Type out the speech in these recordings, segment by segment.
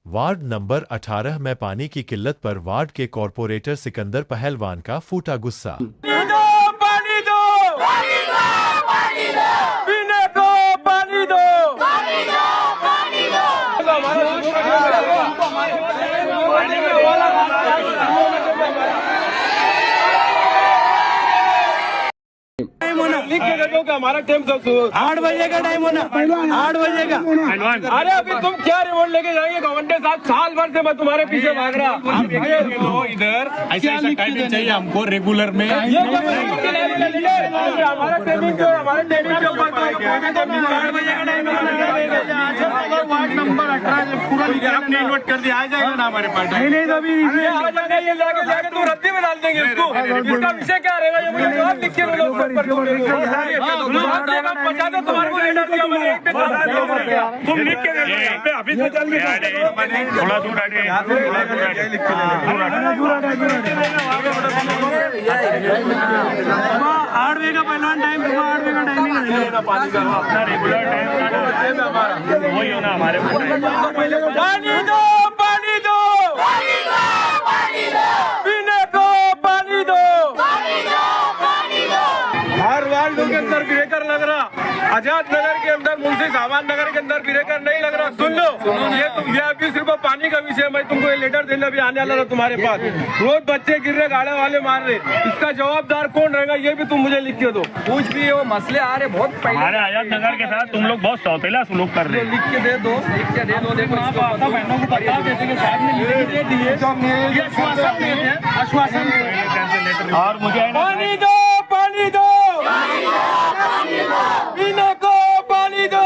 Ward number 18 में पानी की किल्लत पर वार्ड के कॉर्पोरेटर सिकंदर पहलवान का फूटा गुस्सा। पानी दो, पानी दो, पानी दो, पानी दो, पीने को पानी दो, पानी दो, पानी दो। लिख के दे दो कि हमारा टाइम 8 बजे का टाइम होना, 8 बजे का। अरे अभी तुम क्या रिवोल्ट लेके जाएंगे घमंडे साहब? साल भर से मैं तुम्हारे पीछे भाग रहा। इधर ऐसा टाइमिंग चाहिए हमको रेगुलर में। ये हमारा टाइमिंग जो हमारे टाइमिंग के ऊपर 8 बजे का टाइम वार्ड नंबर 18 पूरा आपने इन्वर्ट कर दिया, आ जाएगा ना हमारे पास। नहीं तो अभी आ जाएगा, ये जाके तुम रद्दी में डाल देंगे इसको। इसका विषय क्या रहेगा ये मुझे जवाब लिख के दो। पचा दो, तुम्हारे को लेटर दिया मैंने, तुम लिख के दे दो। अभी से चल थोड़ा दूर हटिए। 8 बजे का पहलवान टाइम, 8 बजे का टाइमिंग अपना रेगुलर टाइम वही होना हमारे पानी दो, पानी दो, पानी दो, पानी दो, पीने को पानी दो, पानी दो, पानी दो। हर वार्ड के अंदर ब्रेकर लग रहा, आजाद नगर के अंदर, मुंशी सामान नगर के अंदर ब्रेकर नहीं लग रहा। सुन लो, ये अभी सिर्फ पानी का विषय। मैं तुमको ये लेटर देने अभी आने वाला था तुम्हारे पास। रोज बच्चे गिर रहे, गाड़े वाले मार रहे, इसका जवाबदार कौन रहेगा ये भी तुम मुझे लिख के दो। कुछ भी वो मसले आ रहे बहुत पहले। हमारे आजाद नगर के साथ तुम लोग बहुत सौतेला सुलूक कर रहे हो। लिख के दे दो, लिख के दे दो। देखो बहनों को पता जैसे कि साहब ने दे दिए, आश्वासन। और मुझे पानी दो, पानी दो, पीने को पानी दो।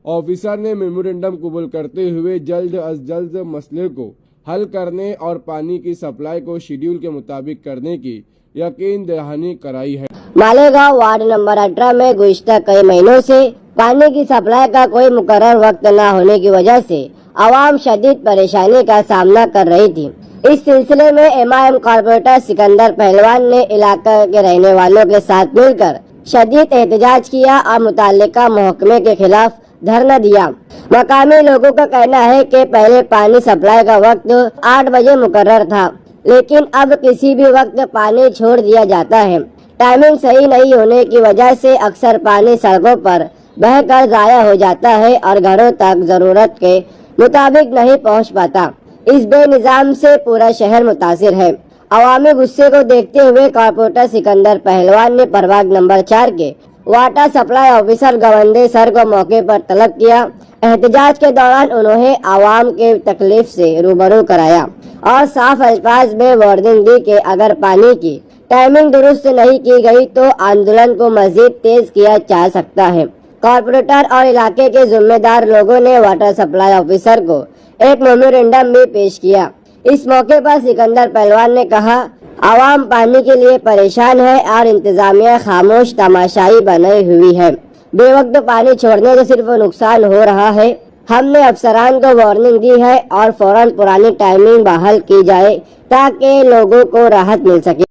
ऑफिसर ने मेमोरेंडम कबूल करते हुए जल्द अज जल्द मसले को हल करने और पानी की सप्लाई को शेड्यूल के मुताबिक करने की यकीन दहानी कराई है। मालेगांव वार्ड नंबर 18 में गुज़िश्ता कई महीनों से पानी की सप्लाई का कोई मुकर्रर वक्त न होने की वजह से आवाम शदीद परेशानी का सामना कर रही थी। इस सिलसिले में एमआईएम कॉर्पोरेटर सिकंदर पहलवान ने इलाका के रहने वालों के साथ मिलकर शदीद एहतजाज किया और मुताल्लिका महकमे के खिलाफ धरना दिया। मकामी लोगों का कहना है कि पहले पानी सप्लाई का वक्त 8 बजे मुकर्रर था, लेकिन अब किसी भी वक्त पानी छोड़ दिया जाता है। टाइमिंग सही नहीं होने की वजह से अक्सर पानी सड़कों पर बहकर जाया हो जाता है और घरों तक जरूरत के मुताबिक नहीं पहुंच पाता। इस बेनिजाम से पूरा शहर मुतासिर है। अवामी गुस्से को देखते हुए कॉर्पोरेटर सिकंदर पहलवान ने प्रभाग नंबर 4 के वाटर सप्लाई ऑफिसर गवंदे सर को मौके पर तलब किया। एहतजाज के दौरान उन्होंने आवाम के तकलीफ से रूबरू कराया और साफ अल्फाज में वार्निंग दी कि अगर पानी की टाइमिंग दुरुस्त नहीं की गई तो आंदोलन को मजीद तेज किया जा सकता है। कॉर्पोरेटर और इलाके के जिम्मेदार लोगों ने वाटर सप्लाई ऑफिसर को एक मेमोरेंडम भी पेश किया। इस मौके पर सिकंदर पहलवान ने कहा, आवाम पानी के लिए परेशान है और इंतजामिया खामोश तमाशाई बनी हुई है। बेवक्त पानी छोड़ने से सिर्फ नुकसान हो रहा है। हमने अफसरान को वार्निंग दी है और फौरन पुरानी टाइमिंग बहाल की जाए ताकि लोगों को राहत मिल सके।